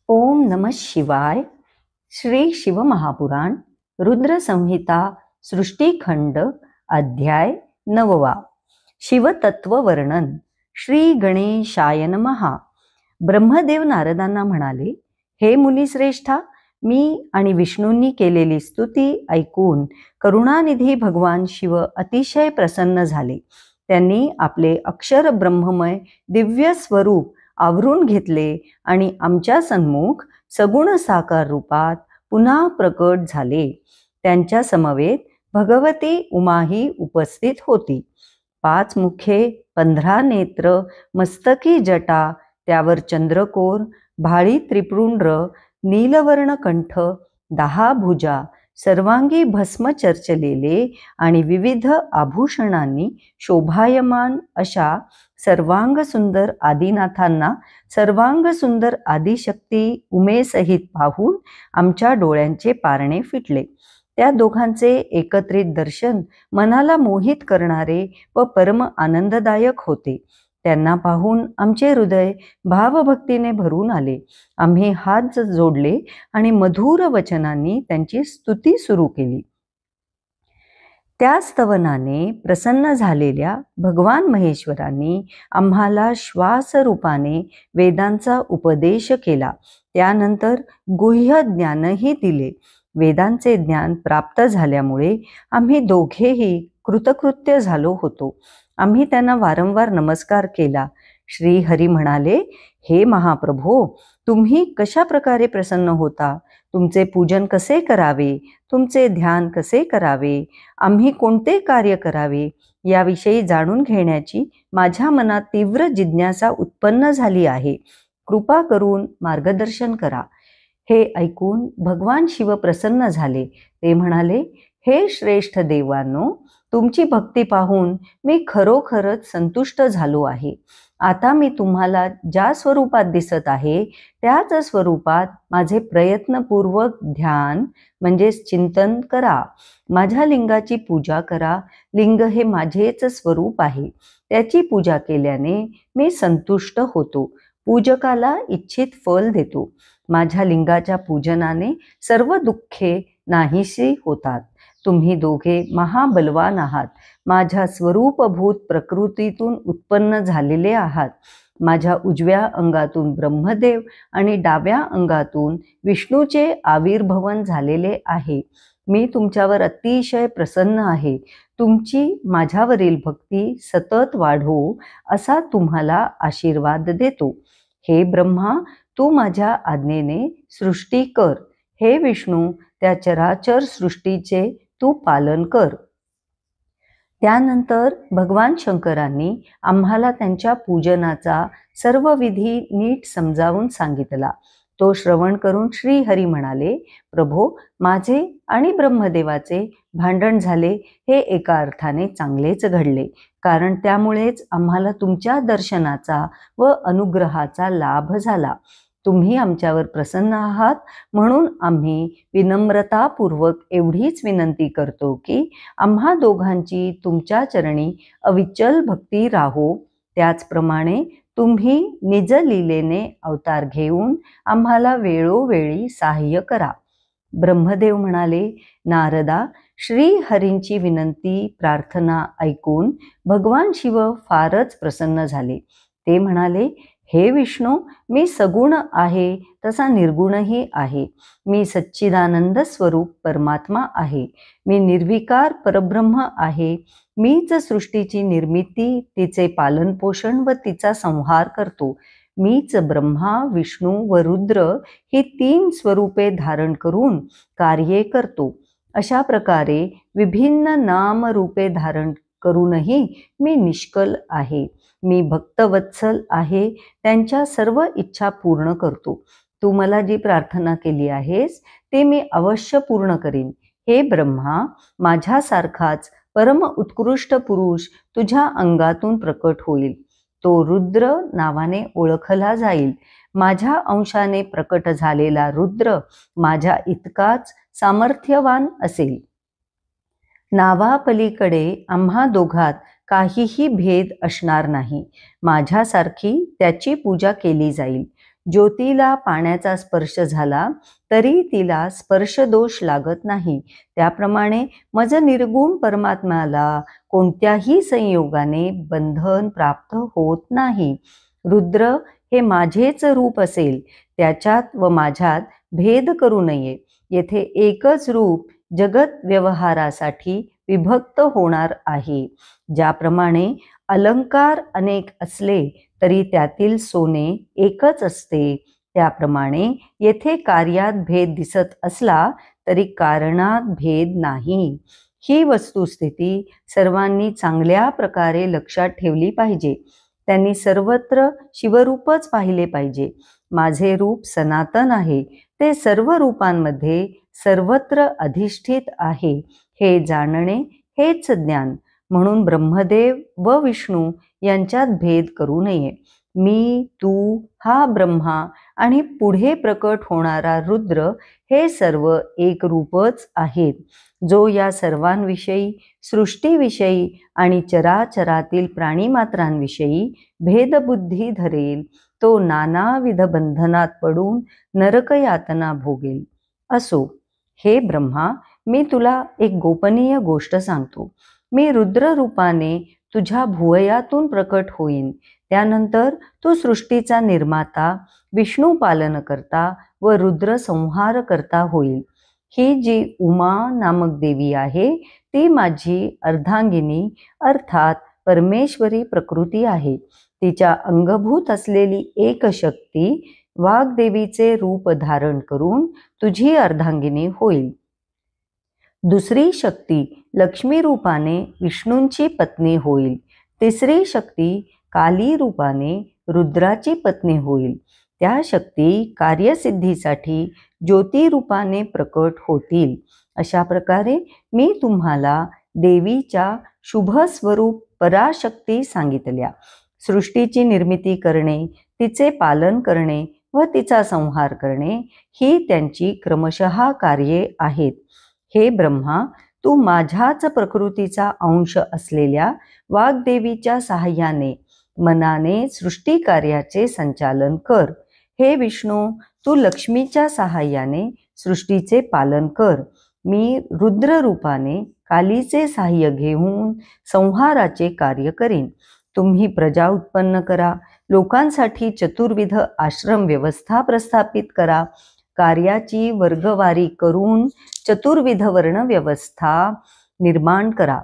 ओम नमः शिवाय. श्री शिवमहापुराण रुद्र संहिता सृष्टीखंड अध्याय 9. शिवतत्व वर्णन. श्री गणेशाय नमः. ब्रह्मदेव नारदांना म्हणाले, हे मुनीश्रेष्ठा, मी आणि विष्णूंनी केलेली स्तुती ऐकून करुणानिधी भगवान शिव अतिशय प्रसन्न झाले. त्यांनी आपले अक्षर ब्रह्ममय दिव्य स्वरूप आवरून घेतले आणि आमच्या सन्मुख सगुण साकार रूपात पुन्हा प्रकट झाले. त्यांच्या समवेत भगवती उमाही उपस्थित होती. 5 मुखे, 15 नेत्र, मस्तकी जटा, त्यावर चंद्रकोर, भाळी त्रिपुंड्र, नीलवर्ण कंठ, 10 भुजा, सर्वांगी भस्म चर्चलेले आणि विविध आभूषणांनी शोभायमान अशा सर्वांग सुंदर आदिनाथांना सर्वांग सुंदर आदिशक्ती उमेसहित पाहून आमच्या डोळ्यांचे पारणे फिटले. त्या दोघांचे एकत्रित दर्शन मनाला मोहित करणारे व परम आनंददायक होते. त्यांना पाहून आमचे हृदय भावभक्तीने भरून आले. आम्ही हात जोडले आणि मधुर वचनांनी त्यांची स्तुती सुरू केली. त्या स्तवनाने प्रसन्न झालेल्या भगवान महेश्वरांनी आम्हाला श्वासरूपाने वेदांचा उपदेश केला. त्यानंतर गुह्य ज्ञानही दिले. वेदांचे ज्ञान प्राप्त झाल्यामुळे आम्ही दोघेही कृतकृत्य झालो होतो. आम्ही त्यांना वारंवार नमस्कार केला. श्री हरी म्हणाले, हे महाप्रभो, तुम्ही कशा प्रकारे प्रसन्न होता? तुमचे पूजन कसे करावे? तुमचे ध्यान कसे करावे? आम्ही कोणते कार्य करावे याविषयी जाणून घेण्याची माझ्या मनात तीव्र जिज्ञासा उत्पन्न झाली आहे. कृपा करून मार्गदर्शन करा. हे ऐकून भगवान शिव प्रसन्न झाले. ते म्हणाले, हे श्रेष्ठ देवांनो, तुमची भक्ती पाहून मी खरोखरच संतुष्ट झालो आहे. आता मी तुम्हाला ज्या स्वरूपात दिसत आहे त्याच स्वरूपात माझे प्रयत्नपूर्वक ध्यान म्हणजेच चिंतन करा. माझ्या लिंगाची पूजा करा. लिंग हे माझेच स्वरूप आहे. त्याची पूजा केल्याने मी संतुष्ट होतो. पूजकाला इच्छित फल देतो. माझ्या लिंगाच्या पूजनाने सर्व दुःखे नाहीशी होतात. तुम्ही दोघे महाबलवान आहात. माझ्या स्वरूपभूत प्रकृतीतून उत्पन्न झालेले आहात. माझ्या उजव्या अंगातून ब्रह्मदेव आणि डाव्या अंगातून विष्णूचे आविर्भवन झालेले आहे. मी तुमच्यावर अतिशय प्रसन्न आहे. तुमची माझ्यावरील भक्ती सतत वाढो असा तुम्हाला आशीर्वाद देतो. हे ब्रह्मा, तू माझ्या आज्ञेने सृष्टी कर. हे विष्णू, त्या चराचर सृष्टीचे तू पालन कर. त्यानंतर भगवान शंकरांनी आम्हाला त्यांच्या पूजनाचा सर्व विधी नीट समजावून सांगितला. तो श्रवण करून श्री हरी म्हणाले, प्रभो, माझे आणि ब्रह्मदेवाचे भांडण झाले हे एका अर्थाने चांगलेच घडले, कारण त्यामुळेच आम्हाला तुमच्या दर्शनाचा व अनुग्रहाचा लाभ झाला. तुम्ही आमच्यावर प्रसन्न आहात म्हणून आम्ही विनम्रतापूर्वक एवढीच विनंती करतो की आम्हा दोघांची तुमच्या चरणी अविचल भक्ती राहो. त्याचप्रमाणे तुम्ही निज लीलेने अवतार घेऊन आम्हाला वेळोवेळी सहाय्य करा. ब्रह्मदेव म्हणाले, नारदा, श्री हरींची विनंती प्रार्थना ऐकून भगवान शिव फारच प्रसन्न झाले. ते म्हणाले, हे विष्णू, मी सगुण आहे तसा निर्गुणही आहे. मी सच्चिदानंद स्वरूप परमात्मा आहे. मी निर्विकार परब्रह्म आहे. मीच सृष्टीची निर्मिती, तिचे पालनपोषण व तिचा संहार करतो. मीच ब्रह्मा, विष्णू व रुद्र ही 3 स्वरूपे धारण करून कार्ये करतो. अशा प्रकारे विभिन्न नाम रूपे धारण करूनही मी निष्कल आहे. मी भक्तवत्सल आहे. त्यांच्या सर्व इच्छा पूर्ण करतो. तू मला जी प्रार्थना केली आहेस ते मी अवश्य पूर्ण करीन. हे ब्रह्मा, माझ्यासारखाच परम उत्कृष्ट पुरुष तुझ्या अंगातून प्रकट होईल. तो रुद्र नावाने ओळखला जाईल. माझ्या अंशाने प्रकट झालेला रुद्र माझ्या इतकाच सामर्थ्यवान असेल. नावापलीकडे आम्हा दोघात काहीही भेद असणार नाही. माझ्यासारखी त्याची पूजा केली जाईल. ज्योतीला पाण्याचा स्पर्श झाला तरी तिला स्पर्श दोष लागत नाही, त्याप्रमाणे मज निर्गुण परमात्म्याला कोणत्याही संयोगाने बंधन प्राप्त होत नाही. रुद्र हे माझेच रूप असेल, त्याच्यात व माझ्यात भेद करू नये. येथे एकच रूप जगत व्यवहारासाठी विभक्त होणार आहे. ज्याप्रमाणे अलंकार अनेक असले तरी त्यातील सोने एकच असते, त्याप्रमाणे येथे कार्यात भेद दिसत असला तरी कारणात भेद नाही. ही वस्तुस्थिती सर्वांनी चांगल्या प्रकारे लक्षात ठेवली पाहिजे. त्यांनी सर्वत्र शिवरूपच पाहिले पाहिजे. माझे रूप सनातन आहे, ते सर्व रूपांमध्ये सर्वत्र अधिष्ठित आहे, हे जाणणे हेच ज्ञान. म्हणून ब्रह्मदेव व विष्णू यांच्यात भेद करू नये. मी, तू, हा ब्रह्मा आणि पुढे प्रकट होणारा रुद्र हे सर्व एक रूपच आहेत. जो या सर्वांविषयी, सृष्टीविषयी आणि चराचरातील प्राणीमात्रांविषयी भेदबुद्धी धरेल तो नानाविध बंधनात पडून नरकयातना भोगेल. असो, हे ब्रह्मा, मी तुला एक गोपनीय गोष्ट सांगतो. मी रुद्र रूपाने तुझ्या भुवयातून प्रकट होईन. त्यानंतर तू सृष्टीचा निर्माता, विष्णू पालन करता व रुद्र संहार करता होईल. ही जी उमा नामक देवी आहे ती माझी अर्धांगिनी अर्थात परमेश्वरी प्रकृती आहे. तिच्या अंगभूत असलेली एक शक्ती वाग्देवीचे रूप धारण करून तुझी अर्धांगिनी होईल. दुसरी शक्ती लक्ष्मी रूपाने विष्णूंची पत्नी होईल. तिसरी शक्ती काली रूपाने रुद्राची पत्नी होईल. त्या शक्ती कार्यसिद्धीसाठी ज्योती रूपाने प्रकट होतील. अशा प्रकारे मी तुम्हाला देवीच्या शुभ स्वरूप पराशक्ती सांगितल्या. सृष्टीची निर्मिती करणे, तिचे पालन करणे व तिचा संहार करणे ही त्यांची क्रमशः कार्ये आहेत. हे ब्रह्मा, तू माझ्याच प्रकृतीचा अंश असलेल्या वाग्देवीच्या सहाय्याने मनाने सृष्टी कार्याचे संचालन कर. हे विष्णू, तू लक्ष्मीच्या सहाय्याने सृष्टीचे पालन कर. मी रुद्र रूपाने कालीचे सहाय्य घेऊन संहाराचे कार्य करीन. तुम्ही प्रजा उत्पन्न करा, लोकांसाठी चतुर्विध आश्रम व्यवस्था प्रस्थापित करा, कार्याची वर्गवारी करून चतुर्विध वर्ण व्यवस्था निर्माण करा.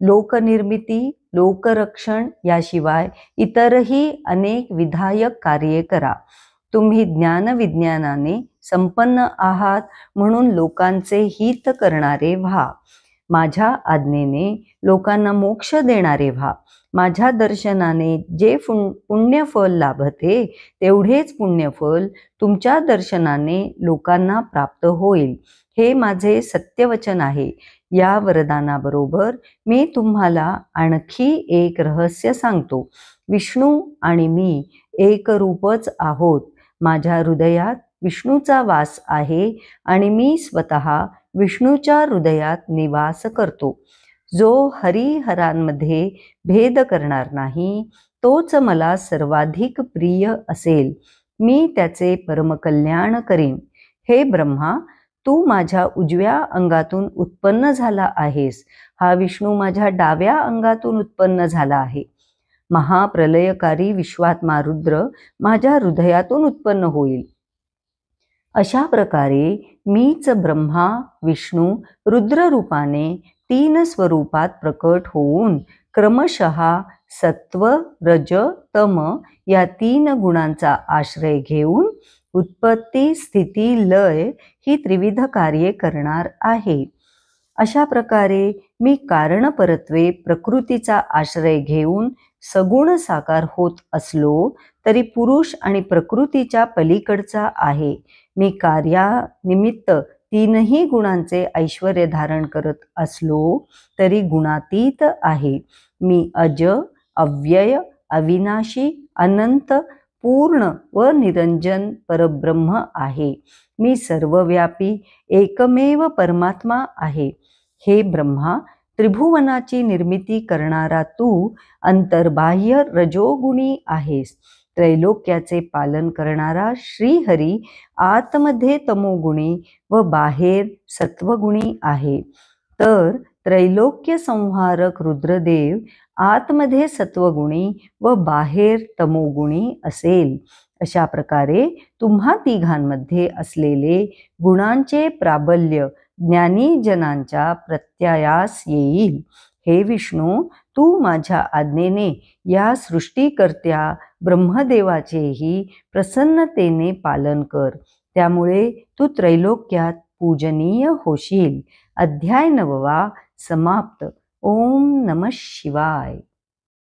लोकनिर्मिती, लोकरक्षण याशिवाय इतरही अनेक विधायक कार्ये करा. तुम्ही ज्ञानविज्ञानाने संपन्न आहात म्हणून लोकांचे हित करणारे व्हा. माझ्या आज्ञेने लोकांना मोक्ष देणारे व्हा. माझ्या दर्शनाने जे पुण्यफल लाभते तेवढेच पुण्यफल तुमच्या दर्शनाने लोकांना प्राप्त होईल. हे माझे सत्यवचन आहे. या वरदानाबरोबर मी तुम्हाला आणखी एक रहस्य सांगतो. विष्णू आणि मी एक रूपच आहोत. माझ्या हृदयात विष्णूचा वास आहे आणि मी स्वतः विष्णूच्या हृदयात निवास करतो. जो हरिहरांमध्ये भेद करणार नाही तोच मला सर्वाधिक प्रिय असेल. मी त्याचे परमकल्याण करीन. हे ब्रह्मा, तू माझ्या उजव्या अंगातून उत्पन्न झाला आहेस. हा विष्णू माझ्या डाव्या अंगातून उत्पन्न झाला आहे. महाप्रलयकारी विश्वात्मा रुद्र माझ्या हृदयातून उत्पन्न होईल. अशा प्रकारे मीच ब्रह्मा, विष्णू, रुद्र रूपाने तीन स्वरूपात प्रकट होऊन क्रमशः सत्व, रज, तम या तीन गुणांचा आश्रय घेऊन उत्पत्ती, स्थिती, लय ही त्रिविध कार्ये करणार आहे. अशा प्रकारे मी कारणपरत्वे प्रकृतीचा आश्रय घेऊन सगुण साकार होत असलो तरी पुरुष आणि प्रकृतीच्या पलीकडचा आहे. मी कार्यानिमित्त तीनही गुणांचे ऐश्वर्य धारण करत असलो तरी गुणातीत आहे. मी अज, अव्यय, अविनाशी, अनंत, पूर्ण व निरंजन परब्रह्म आहे. मी सर्वव्यापी एकमेव परमात्मा आहे. हे ब्रह्मा, त्रिभुवनाची निर्मिती करणारा तू अंतर्बाह्य रजोगुणी आहेस. त्रैलोक्याचे पालन करणारा श्रीहरी आतमध्ये तमोगुणी व बाहेर सत्वगुणी आहे, तर त्रैलोक्य संहारक रुद्रदेव आतमध्ये सत्वगुणी व बाहेर तमोगुणी असेल. अशा प्रकारे तुम्हा तिघांमध्ये असलेले गुणांचे प्राबल्य ज्ञानीजनांच्या प्रत्ययास येईल. हे विष्णू, तू माझ्या आज्ञेने या सृष्टीकर्त्या ब्रह्मदेवाचेही प्रसन्नतेने पालन कर. त्यामुळे तू त्रैलोक्यात पूजनीय होशील. अध्याय 9 समाप्त. ओम नमः शिवाय.